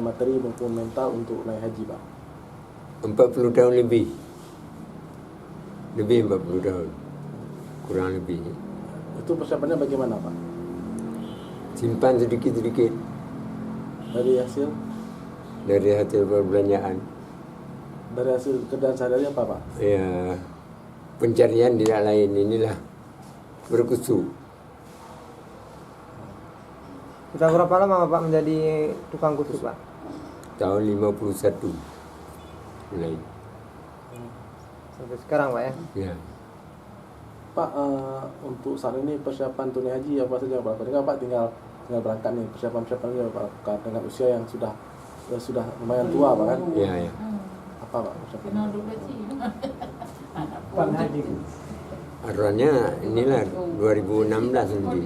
materi maupun mental untuk naik haji, Pak? 40 tahun lebih. Lebih 40 tahun. Kurang lebih. Itu persiapannya bagaimana, Pak? Simpan sedikit-sedikit Dari hasil perbelanjaan. dari hasil kerjaan sehari-hari apa, Pak? Ya, pencarian tidak lain inilah berkusuk. Sudah berapa lama Bapak menjadi tukang kusuk, Pak? Tahun 51 mulai. Sampai sekarang, Pak ya? Ya. Pak, untuk saat ini persiapan tunai haji apa saja, Pak? Tadi kan Pak tinggal berangkat nih, persiapan-persiapannya Pak, dengan usia yang sudah lumayan tua, Pak kan? Ya. Apa, Pak, persiapannya? Arwahnya inilah 2016 nanti.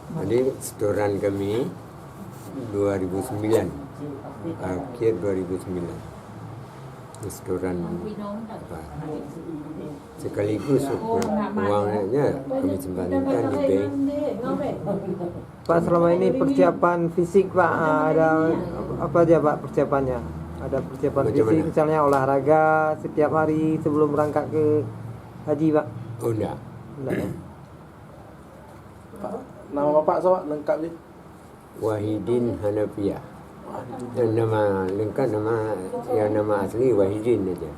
Jadi setoran kami 2009, akhir 2009. Setoran apa? Sekaligus uangnya kami simpankan di bank. Pak, selama ini persiapan fisik, Pak, ada apa aja, Pak, persiapannya? Ada persiapan fisik, misalnya olahraga setiap hari sebelum berangkat ke haji, Pak? Oh enggak. Enggak ya? Pak, nama Bapak sama lengkap nih? Wahidin Hanafiah. Nama lengkap nama asli Wahidin aja.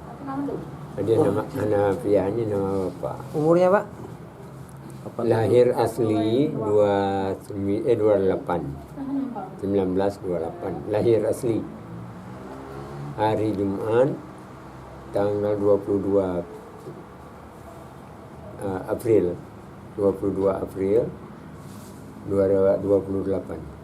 Dia nama Hanafiahnya nama bapak. Umurnya, Pak? Lahir asli 1928. Lahir asli. Hari Jumat tanggal 22 April 2028.